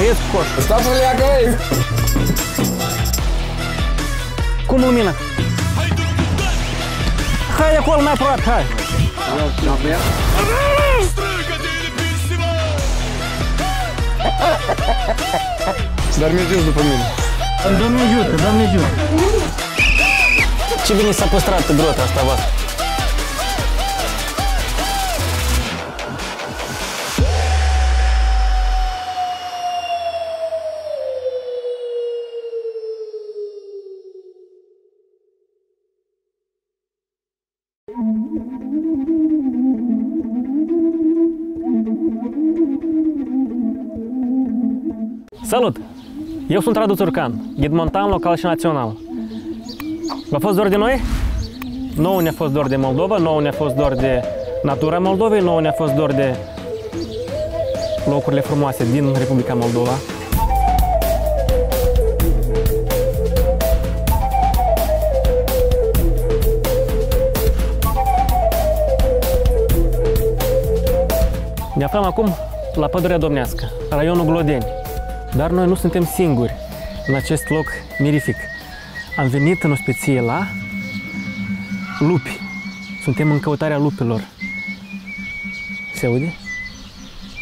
Băieți cu coș. Stați să leagă, băi! Cum lumina? Hai acolo mai aproape, hai! Dar mergeți după mine. Doamne ajută, Doamne ajută! Ce bine s-a păstrat grota asta voastră! Salut! Eu sunt Radu Țurcan, ghid montan local și național. V-a fost dor de noi? Nouă ne-a fost dor de Moldova, nouă ne-a fost dor de natura Moldovei, nouă ne-a fost dor de locurile frumoase din Republica Moldova. Ne aflăm acum la Pădurea Domnească, raionul Glodeni. Dar noi nu suntem singuri în acest loc mirific. Am venit în ospăție la lupi. Suntem în căutarea lupilor. Se aude?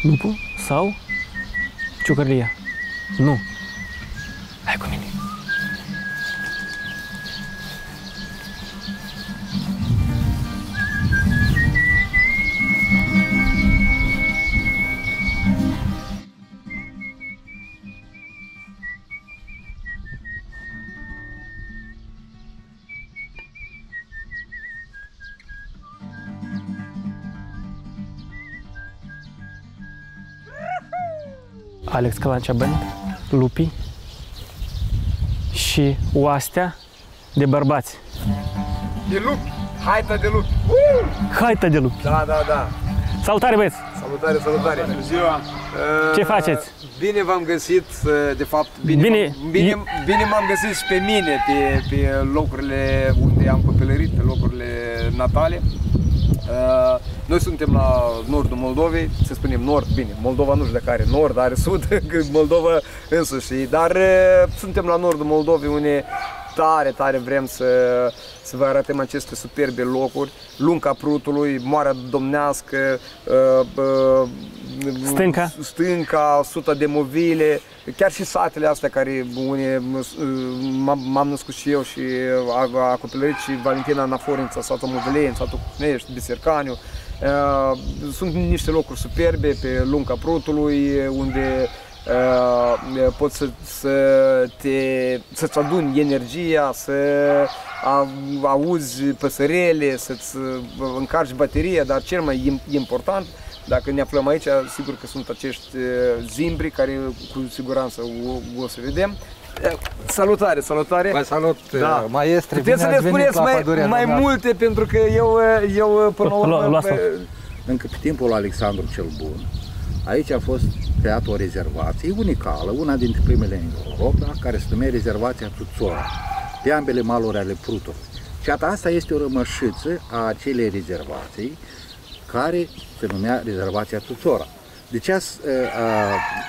Lupul sau ciocărlia? Nu. Hai cu mine. Alex Calancea Band, lupii și oastea de bărbați. De lupi! Haita de lupi! Haita de lupi! Da, da, da! Salutare, băieți! Salutare, salutare! Bună ziua! Ce faceți? Bine v-am găsit, de fapt, bine m-am găsit și pe mine, pe locurile unde am copilărit, pe locurile natale. Noi suntem la nordul Moldovei, să spunem nord, bine, Moldova nu știu dacă are nord, are sud, Moldova însuși, dar suntem la nordul Moldovei unde tare vrem să vă arătăm aceste superbe locuri, Lunca Prutului, Moarea Domnească, Stânca, Suta de Movile, chiar și satele astea care unde m-am născut și eu și a copilărit și Valentina Anaforința, satul Movilei, satul Cunești, Bisercaniu. Sunt niște locuri superbe pe Lunca Prutului unde poți să-ți aduni energia, să auzi păsărele, să-ți încarci bateria, dar cel mai important, dacă ne aflăm aici, sigur că sunt acești zimbri care cu siguranță o să vedem. Salutare, salutare! Vă salut, da. Maestre! Puteți să ne spuneți mai multe, pentru că eu până la urmă... Încă pe timpul lui Alexandru cel Bun, aici a fost creată o rezervație unicală, una dintre primele în Europa, care se numea Rezervația Tuțora, pe ambele maluri ale Prutului. Și asta este o rămășiță a acelei rezervații, care se numea Rezervația Tuțora. De ce a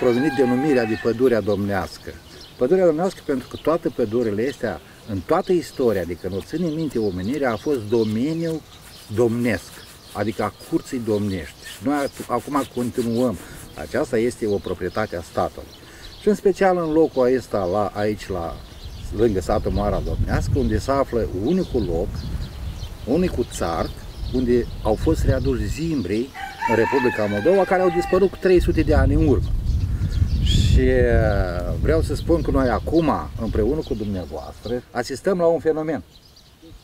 provenit denumirea de Pădurea Domnească? Pădurea Domnească pentru că toate pădurile astea, în toată istoria, adică nu ține minte omenirea, a fost domeniul domnesc, adică a curții domnești. Și noi acum continuăm. Aceasta este o proprietate a statului. Și în special în locul ăsta, aici, lângă satul Moara Domnească, unde se află unicul loc, unicul țart, unde au fost readuși zimbrii în Republica Moldova, care au dispărut cu 300 de ani în urmă. Și vreau să spun că noi acum, împreună cu dumneavoastră, asistăm la un fenomen.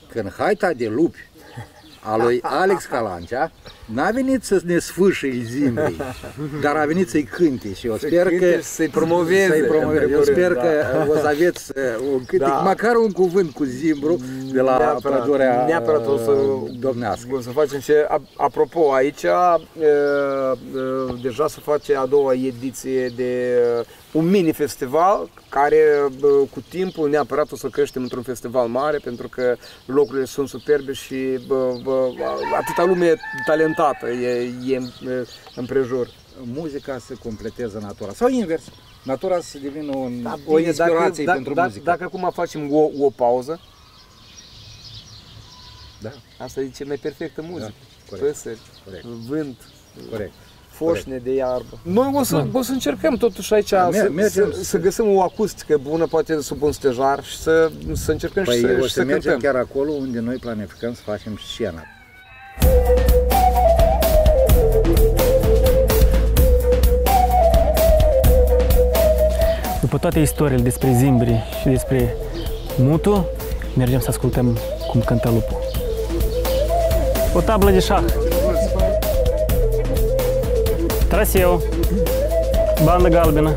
Când haita de lupi a lui Alex Calancea n-a venit să ne sfâșie zimbrii, dar a venit să-i cânte și eu sper că să-i promoveze. Eu sper că o să aveți un cântec, măcar un cuvânt cu zimbru de la Pădurea Domnească. O să facem și, apropo, aici deja se face a doua ediție de un mini-festival care cu timpul neapărat o să creștem într-un festival mare, pentru că locurile sunt superbe și atâta lume talentată e împrejur. Muzica se completează natura, sau invers. natura să devină o inspirație pentru muzică. Dacă acum facem o pauză, Da. asta e cea mai perfectă muzică. Corect. Păsări, Corect. vânt, Corect. foșne de iarbă. Noi o să încercăm totuși aici să găsim o acustică bună, poate sub un stejar și să încercăm Păi și o să să mergem cântăm. chiar acolo unde noi planificăm să facem scena. După toate istoriile despre Zimbri și despre Mutu, mergem să ascultăm cum cântă lupul. O tablă de șah. Traseu. Bandă galbenă.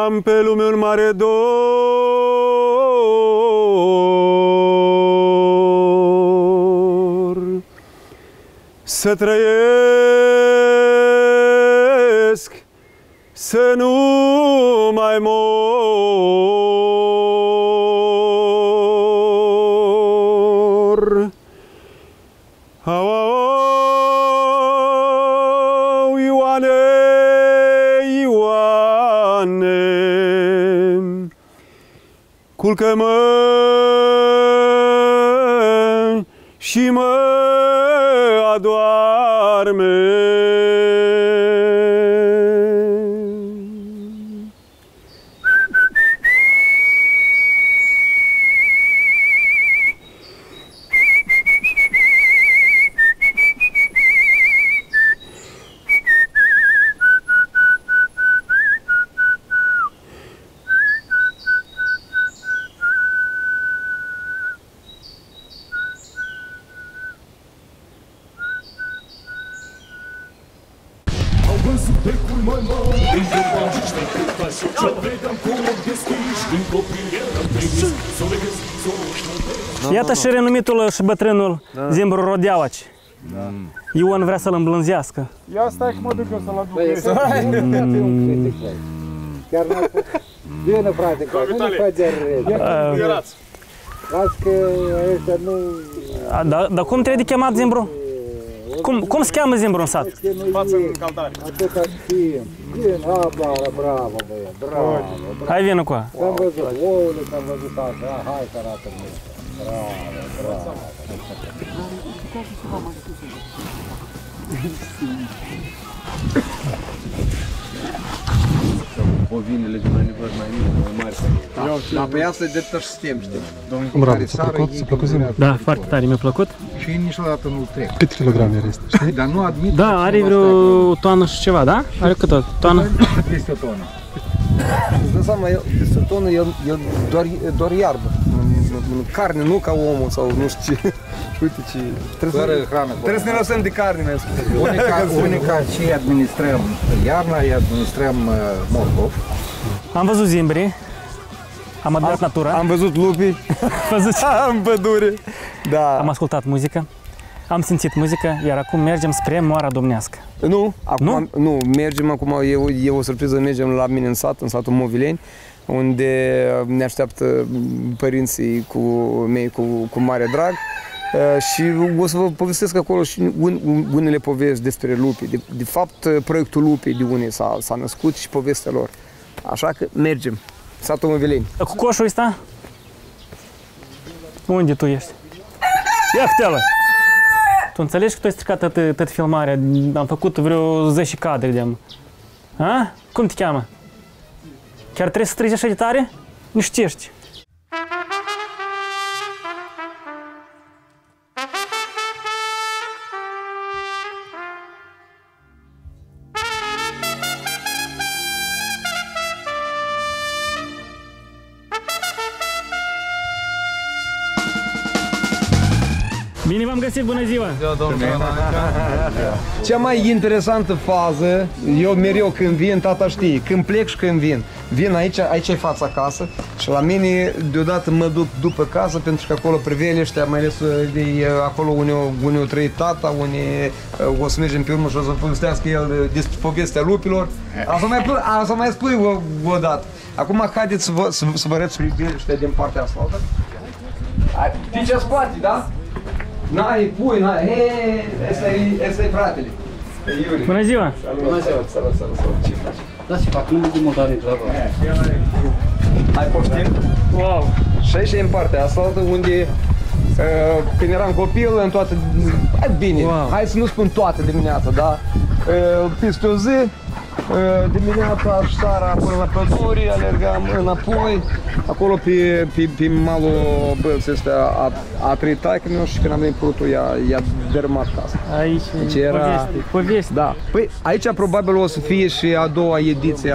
Am pe lume un mare dor să trăiesc, să nu mai mor. Au, Ioane, Ioane, culcă-mă și mă adoarme. Iată și renumitul și bătrânul Zimbru Rodeavaci. Ion vrea să-l îmblânzească. Ia stai că mă duc eu să-l aduc. Chiar n-ai făcut. Bine, frate, că nu ne faci de râd. Las că ăștia nu... Dar cum trebuie de chemat Zimbru? Cum se cheamă Zimbru în sat? Față în caldare. Atâta timp. Bine, bravo, băie, bravo. Hai vină cu ea. Am văzut ouăle, am văzut așa, hai că arată-mi. Bravo. Bovinele de la nivel mai mic, mai mari. Da, pe asta e de tot sistem, știi? Bravo, ți-a plăcut Zimbru? Da, foarte tare, mi-a plăcut. Și niciodată nu trec. Câte kilograme are asta, știi? Dar nu admit. Da, are vreo toană și ceva, da? Are cât o toană? Este o tonă. Îți dă seama, este tonă, el doar iarbă. Carne, nu ca omul sau nu știu ce. Uite ce... Trebuie să ne lăsăm de carne, mai spune. Unica ce administrăm iarna, îi administrăm morcov. Am văzut Zimbri. Am admirat natura. Am văzut lupi, am pădure. Da. Am ascultat muzică. Am simțit muzică, iar acum mergem spre Moara Domnească. Nu, acum nu, mergem acum, e o surpriză, mergem la mine în sat, în satul Movileni, unde ne așteaptă părinții mei cu mare drag. Și o să vă povestesc acolo și unele povești despre lupi. De fapt, proiectul lupii de unde s-a născut și povestea lor. Așa că mergem. Satul Movileni. Cu coșul ăsta? Unde tu ești? Ia câte-l! Tu înțelegi că tu ai stricat tot filmarea? Am făcut vreo 10 cadre de-am. Ha? Cum te cheamă? Chiar trebuie să strigi așa de tare? Nu știești. Bine v-am găsit, bună ziua! Cea mai interesantă fază, eu mereu când vin, tata știe, când plec și când vin. Vin aici e fața casă și la mine deodată mă duc după casă pentru că acolo priveliștea, mai ales de acolo unde a trăit tata, unde o să mergem pe urmă și o să povestească el despre povestea lupilor. O să mai spui o dată. Acum haideți să vă arăt priveliștea din partea asta. Știi ce spate, da? N-ai, pui, n-ai, hei, ăsta e fratele. Iuri. Bună ziua! Bună ziua! Salut! Ce faci? Da, și fac numai de montare treaba. Hai, poftim? Wow! Și aici e în partea asta, unde când eram copil, în toată... Bine, hai să nu spun toată dimineața, da? Peste o zi, dimineața și seara până la păduri, alergam înapoi. Acolo pe malul bălții ăstea a trăit taică-meu și când am venit prutul i-a dărâmat casa. Aici era poveste. Da. Păi aici probabil o să fie și a doua ediție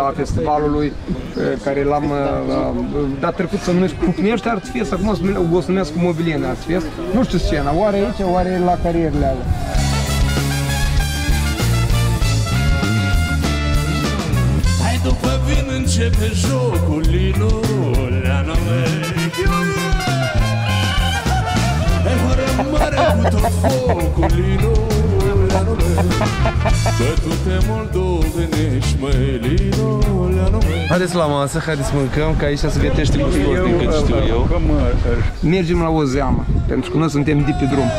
a festivalului care l-am dat trecut să numesc Cucnești Artfest, acum o să numesc Mobilien Artfest. Nu știu scena, oare aici, oare la carierele alea. După vin începe jocul Linuleanu mei. E fără mare cu tot focul Linuleanu mei. Că tu te moldovenești, măi, Linuleanu mei. Haideți la masă, haideți să mâncăm, că aici se gătește gustos din cât știu eu. Mergem la o zeamă, pentru că noi suntem de pe drum.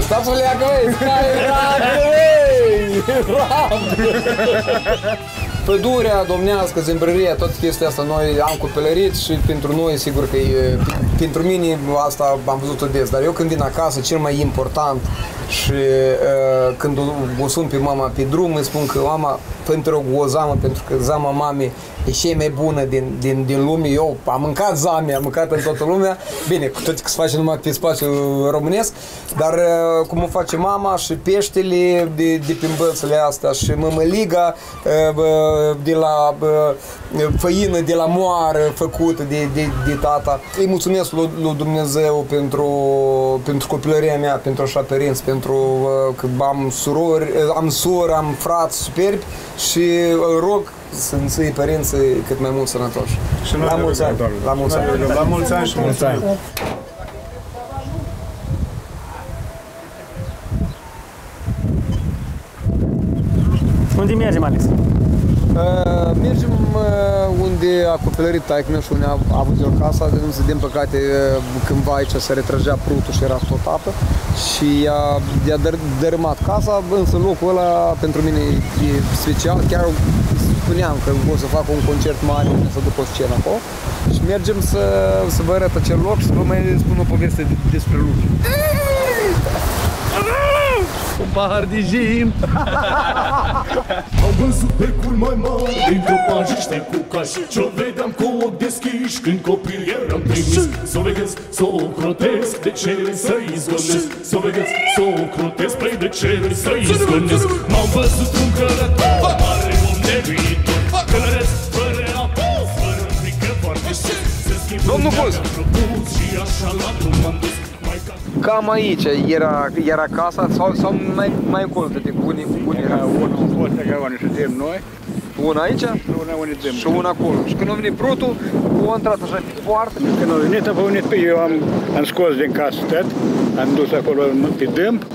Stați-o leagă, băi! Pădurea domnească, zâmbrăria, tot chestia asta noi am copilărit și pentru noi, sigur că e, pentru mine asta am văzut-o des, dar eu când vin acasă, cel mai important și când o sun pe mama pe drum, îi spun că mama, pentru o zamă, pentru că zama mamei e cea mai bună din lume. Eu am mâncat zame, am mâncat în toată lumea, bine, cu toate că se face numai pe spațiu românesc, dar cum o face mama și peștele de pe bălțile astea și mămăliga de la făină, de la moară făcută de tata. Îi mulțumesc lui Dumnezeu pentru copilăria mea, pentru așa părinți, pentru că am surori, am frați superbi și rog să-ți părinții cât mai mult sănătoși. La mulți ani! La mulți ani! La mulți ani și mulți ani! Unde mergem, Alex? Mergem unde a copilărit taică-meu și unde a avut el casa, însă din păcate cândva aici se retrăgea prutul și era tot apă și i-a dărâmat casa, însă locul ăla pentru mine e special, chiar spuneam că o să fac un concert mare, să duc o scenă acolo și mergem să vă arăt acel loc și să vă mai spun o poveste despre lucru. Un pahar de gin. Am văzut becuri mai mari dintr-o pajiște cu cași Ce-o vedeam cu ochi deschiși când copil eram trimis S-o vegheți, s-o crotesc, de cele să-i izgonesc S-o vegheți, s-o crotesc, plei de cele să-i izgonesc M-am văzut un călător, mare om de viitor Călăreț, fără apus, fără frică, foarte sus Se schimbă mi-a propus și așa la drum m-am dus Cam aici era casa sau mai încolo de unii era? Unul fost ca unde ședem noi. Una aici? Și una acolo. Și când a venit prutul, a intrat așa pe poartă. Când a venit, eu am scos din casă tot, am dus acolo pe dâmp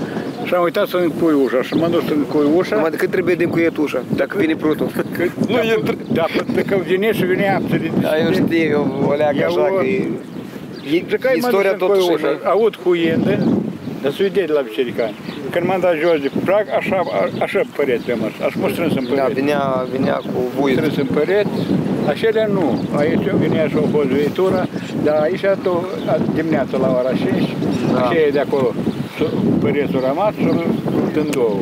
și am uitat să încui ușa și m-am dus să încui ușa. Numai decât trebuie de încuiet ușa, dacă vine prutul. Nu intră. Da, că vine și vine apă. Da, eu știu, eu o leagă așa că e... Istoria totuși e... Aud huiende, dar să de la bisericani. Când m-am dat jos de prag, așa păreți pe măs. Aș mă strâns în păreți. Da, vinea cu vuit. Strâns în păreți. Acelea nu. Aici vinea și o fost veitura, dar aici dimineața la ora 5, aceea de acolo părețul rămas și rupt în două.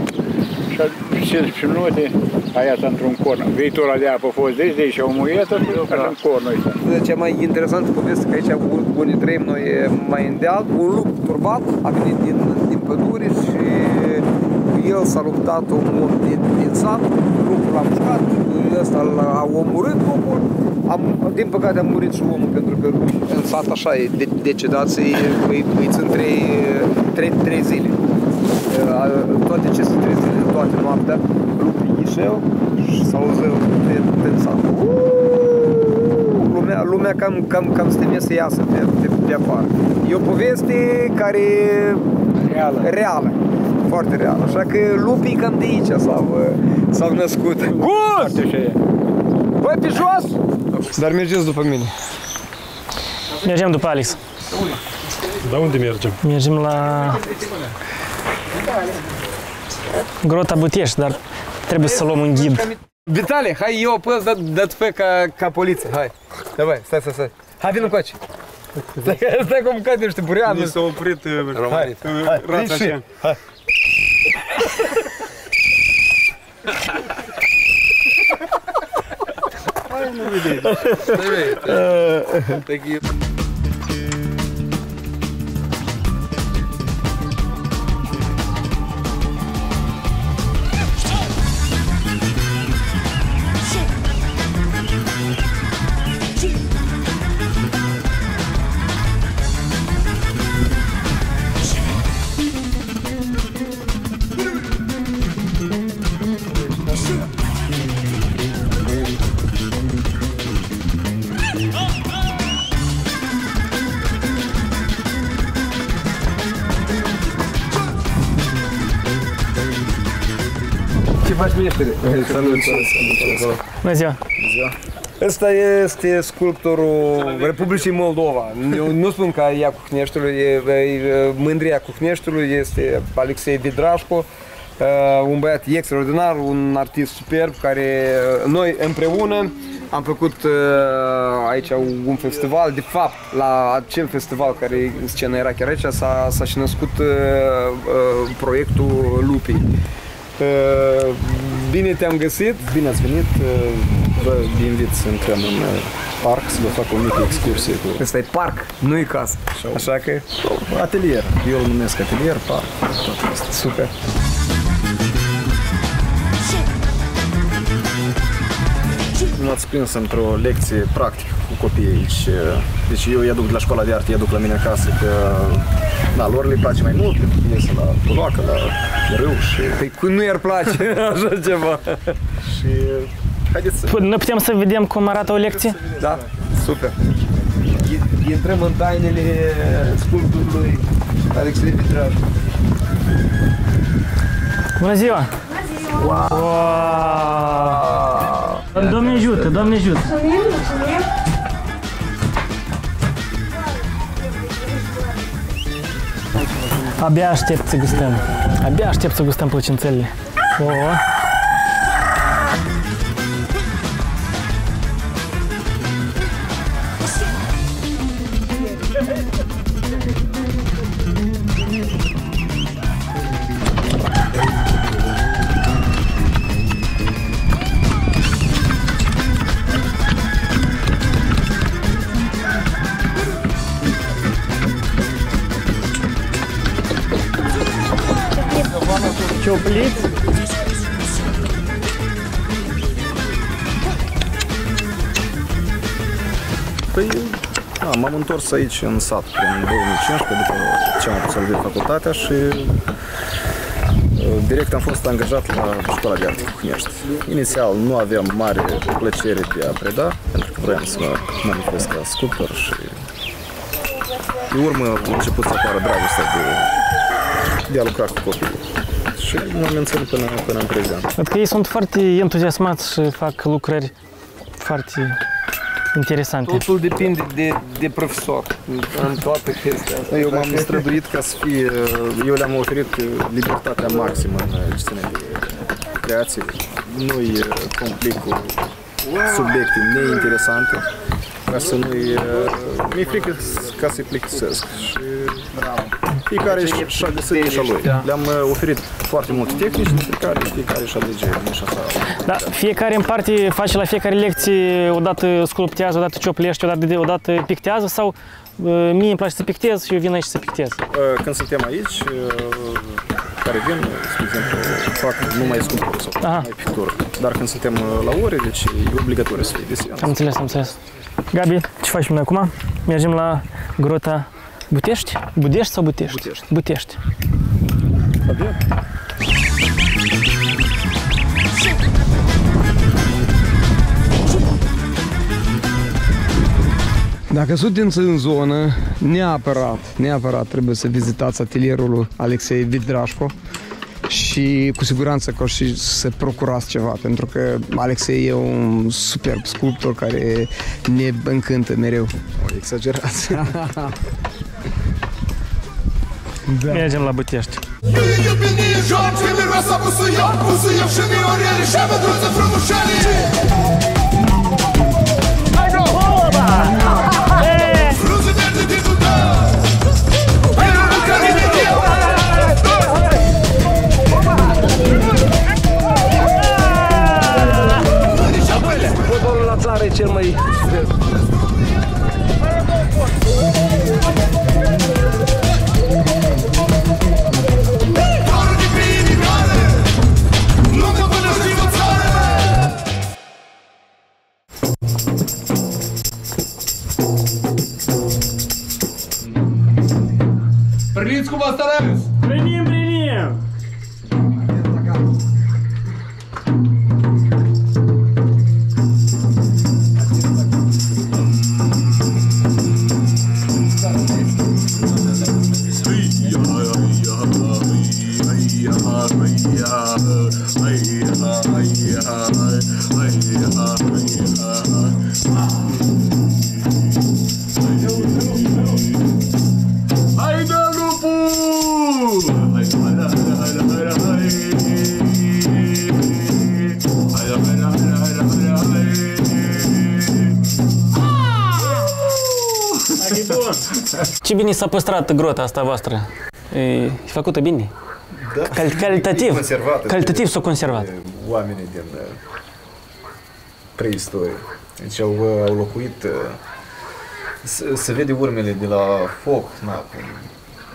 Și 15 minute, aia s-a într-un corn. Viitorul de apă a fost de aici și au muiat, așa în cornul ăsta. Cea mai interesantă poveste că aici unde trăim noi mai în deal, un lup turbat a venit din pădure și el s-a luptat omul din sat, lupul l-a mușcat, ăsta a omorât lupul, din păcate a murit și omul pentru că în sat așa e decedați, îi țin 3 zile. Toate aceste 3 zile, toate noaptea, lupii ieșeau și s-auzeau din sat. Lumea cam se temea să iasă pe afară. E o poveste care reală, foarte reală. Așa că lupii cam de aici s-au născut. Foarte și aia. Băi, pe jos! Dar mergeți după mine. Mergem după Alex. Dar unde mergem? Mergem la Grota Buteș, dar trebuie să luăm un ghid. Vitale, hai eu apăs, dă-ți pe ca poliție, hai. Давай, stai. Hai, vină încoace. Stai cum cade niște bureani. Mi s-a oprit rața așa. Hai. Hai, nu vedeți. Ce faci, meștere? Salut! Bună ziua! Ăsta este sculptorul Republicii Moldova. Eu nu spun că ea Cuhneștiului, mândria Cuhneștiului este Alexei Vidrașcu, un băiat extraordinar, un artist superb, care noi împreună am făcut aici un festival. De fapt, la acel festival care scena era chiar aici, s-a și născut proiectul Lupii. Bine te-am găsit! Bine ați venit! Vă invit să intrăm în parc, să vă fac o mică excursie cu... Ăsta e parc, nu e casă. Așa că... Atelier. Eu îl numesc atelier, parc, toate astea. Super! M-ați prins într-o lecție practică cu copiii aici. Deci eu îi aduc de la școala de artă, îi aduc la mine acasă, că lor le place mai mult, pentru că ies la poloacă, la râu și... Păi cum nu i-ar place așa ceva? Și haideți să... Noi putem să vedem cum arată o lecție? Da, super! Intrăm în tainele sculptorului Alexei Vidrașcu. Bună ziua! Wow! Doamne ajută, Doamne ajută! Abia aștept să gustăm. Abia aștept să gustăm plăcințelele. Cioplit. Păi, m-am întors aici în sat prin 2015, după ce am absolvit facultatea și direct am fost angajat la școala de artă Cuhnești. Inițial nu aveam mare plăcere de a preda, pentru că vreau să mă manifest ca sculptor și pe urmă a început să apară dragostea de a lucra cu copiii. Și mă mențin până în prezent. Văd că ei sunt foarte entuziasmați și fac lucrări foarte interesante. Totul depinde de profesor în toată chestia asta. Eu m-am străduit ca să fie, eu le-am oferit libertatea maximă în ce ține de creație. Nu-i complic cu subiecte neinteresante, ca să nu-i... Mi-e frică ca să-i plictisesc. Și Fiecare își alege nișa lui. Le-am oferit foarte multe tehnici, fiecare își alege nișa sa. Da, fiecare în parte face la fiecare lecție, odată sculptează, odată cioplește, odată pictează sau mie îmi place să pictez și eu vin aici să pictez? Când suntem aici, care vin, spre exemplu, fac numai sculptură sau numai pictură. Dar când suntem la ore, deci e obligatoriu să fie desenat. Am înțeles. Gabi, ce facem noi acum? Mergem la grota Butești? Budești sau Butești? Butești. Butești. Dacă sunteți în zonă, neapărat trebuie să vizitați atelierul lui Alexei Vidrașco și cu siguranță că o și să procurați ceva, pentru că Alexei e un superb sculptor care ne încântă mereu. Exagerați. Da. Mergem la Butești. Fotbalul la țară e cel mai... Priniți cum vă stăreți? Prinim! Ce bine s-a păstrat grota asta voastră? E făcută bine? Da. Calitativ. Conservată. Calitativ s-a conservat. Oamenii din preistorie. Deci au locuit, se vede urmele de la foc, cum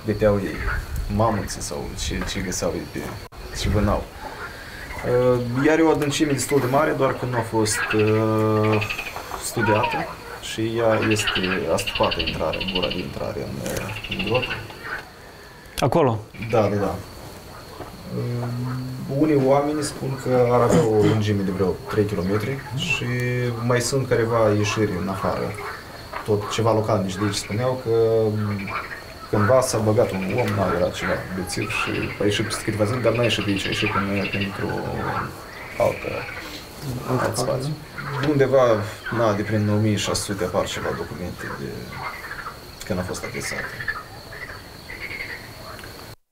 vedeau ei, mamuții sau ce găseau ei pe ce vânau. Iar e o adâncime destul de mare, doar că nu a fost studiată și ea este astupată intrarea, gura de intrare în grotă. Acolo? Da. Unii oameni spun că ar avea o lungime de vreo 3 km și mai sunt careva ieșiri în afară. Tot ceva localnici de aici spuneau că cândva s-a băgat un om, era ceva bețiv și a ieșit peste câteva zile, dar n-a ieșit de aici, a ieșit pentru alt spațiu. Undeva, de prin 1600 apar ceva documente de când a fost adresată.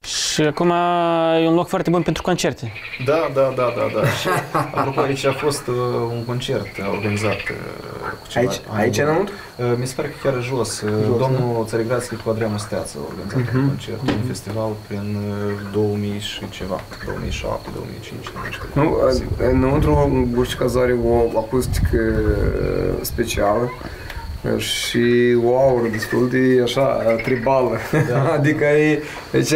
Și acum e un loc foarte bun pentru concerte. Da. Și, apropo, aici a fost un concert organizat cu ceva. Aici înăuntru? Mi se pare că chiar jos. Domnul Țărigrațchi cu Adrian Steață a organizat un concert, un festival prin 2000 și ceva, 2007, 2005, nu știu. Înăuntru Burcica are o acustică specială și o aură destul de așa tribală. Da. Adică deci,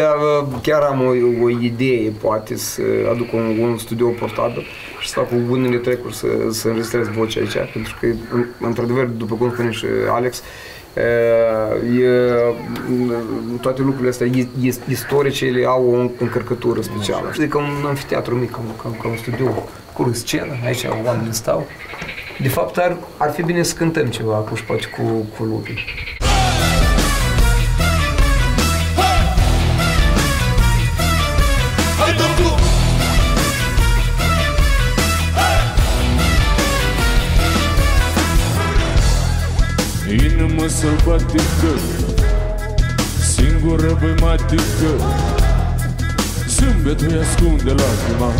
chiar am o idee, poate să aduc un studio portabil și să fac unele track-uri să înregistrez vocea aici, pentru că într-adevăr, după cum spune și Alex, toate lucrurile astea istorice, ele au o încărcătură specială. E ca un amfiteatru mic, ca un studio cu scenă, aici oamenii stau. De fapt, ar fi bine să cântăm ceva cu poate cu lupii. Inimă sălbatică, singură băimatică, zâmbetul-i ascunde lacrima,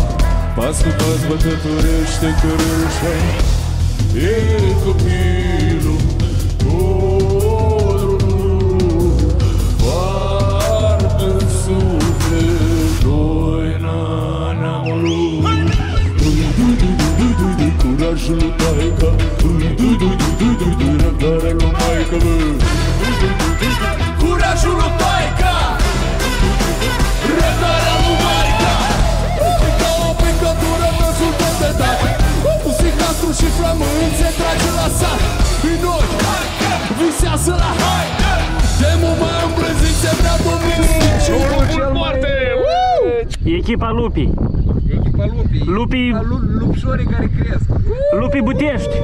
pas cu pas bătătorește cărășa. E copilul, codrul, foarte curajul lui taică. Răbdare cu maică, bă. Curajul lui taică, răbdarea lui maică. Ca o picătură răsultă de dată. Muzicatul și flămând se trage la sat. Minori visează la demo mai îmbrăzit, se vrea domnul și un moarte. Echipa Lupii. Echipa Lupii. Lupii. Lupșorii care cresc. Lupii Butești.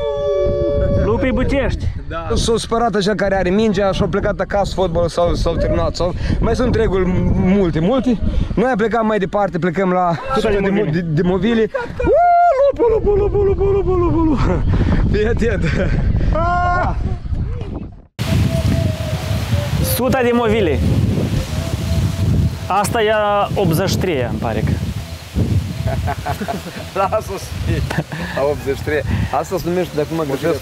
Lupii Butești. Da. S-au spărat așa care are mingea și-au plecat acasă fotbalul s-au terminat. Mai sunt reguli multe. Noi am plecat mai departe, plecăm la suta de movile. Lupu. Fii atent. Suta de movile. Asta e 83, îmi pare că. Lasă-o să fie. A 83. Asta se numește, dacă nu mă greșesc,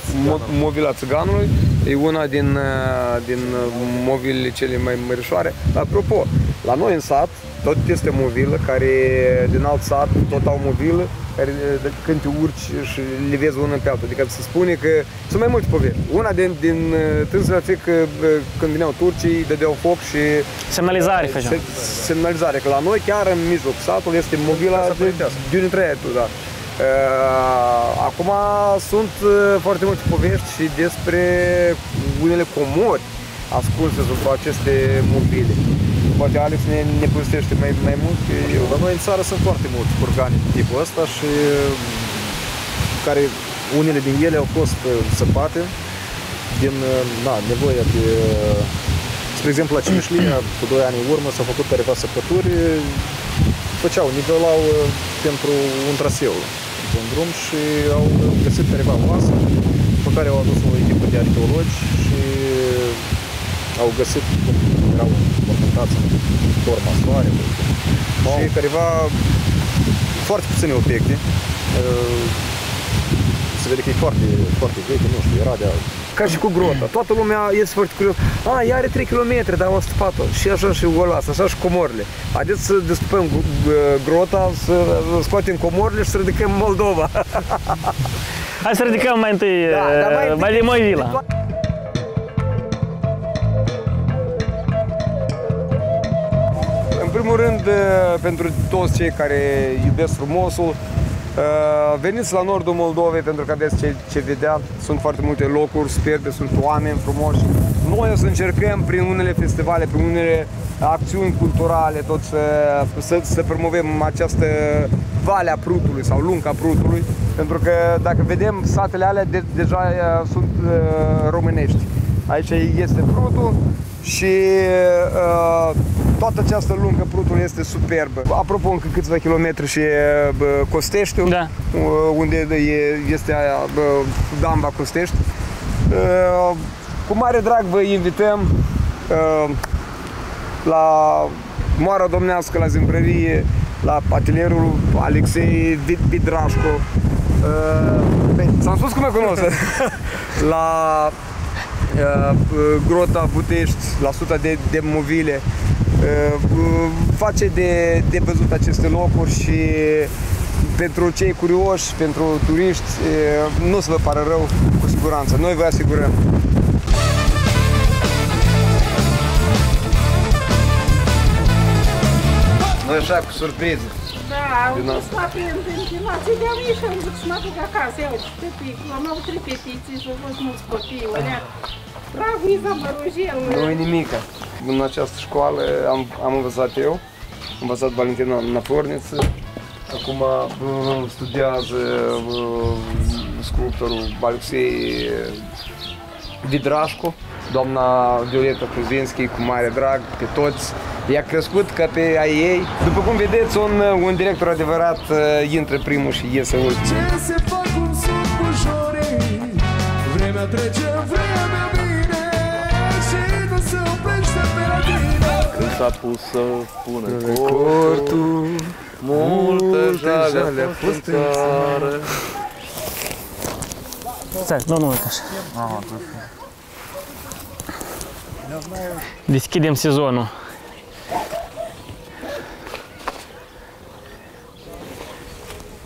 movila țiganului. E una din movilele cele mai mărișoare. Apropo, la noi în sat, tot este movilă, care din alt sat tot au movilă, care când te urci și le vezi unul pe altul. Adică se spune că sunt mai multe povești. Una din tânzele ar fi că când veneau turcii, dădeau foc și... Semnalizare făceam. Semnalizare, că la noi chiar în mijloc satului este movila de dintre aia, da. Acum sunt foarte multe povești și despre unele comori ascunse sub aceste mobile. Poate Alex ne povestește mai mult, că eu. La noi în țară sunt foarte mulți curgani de tipul ăsta și care unele din ele au fost săpate din nevoia de... Spre exemplu, la Cimișlinia, cu 2 ani în urmă, s-au făcut careva săpături, nivelau pentru un traseu pe un drum și au găsit careva oasă, pe care au adus o echipă de arheologi și au găsit cum erau mormântați în forma soare și careva foarte puține obiecte. Se vede că e foarte veche, nu știu, era de ca și cu grota. Toată lumea este foarte curios. Ea are 3 km, dar am stăpat-o. Și așa și Olas, așa și comorile. Haideți să destupăm grota, să scoatem comorile și să ridicăm Moldova. Hai să ridicăm mai întâi, mai de Moivila. În primul rând, pentru toți cei care iubesc frumosul, veniți la nordul Moldovei pentru că aveți ce vedea. Sunt foarte multe locuri superbe, sunt oameni frumoși. Noi o să încercăm prin unele festivale, prin unele acțiuni culturale, tot să promovăm această Valea Prutului sau Lunca Prutului, pentru că dacă vedem satele alea deja sunt românești. Aici este Prutul și toată această lungă Prutului este superbă. Apropo, încă câțiva kilometri și Costeștiul, da, unde este Damba Costești. Cu mare drag vă invităm la Moara Domnească, la Zimbrărie, la atelierul Alexei Vidrașco. S-am spus cum mă cunosc. La Grota Butești, la suta de movile. Face de văzut aceste locuri și pentru cei curioși, pentru turiști, nu să vă pară rău, cu siguranță. Noi vă asigurăm. Noi așa cu surpriză. Da, am fost la ventilație, de-am ieșit, am zis să mă duc acasă, iau pe picul, am avut 3 petiții și au fost mulți copii, olea. Bravo, Iza Mărujel! Nu e nimica. În această școală am învățat eu, am învățat Valentina Naforniță, acum studiază sculptorul Alexei Vidrașco, doamna Violeta Kuzinski, cu mare drag pe toți. I-a crescut ca pe a ei. După cum vedeți, un director adevărat intră primul și iese ultimul. Ce se fac cum sunt bujorii, vremea trece, vremea vine și nu se oprește pe la tine. Când s-a pus să pună cortul, multă jale a fost în țară. Stai, nu uite așa. Deschidem sezonul.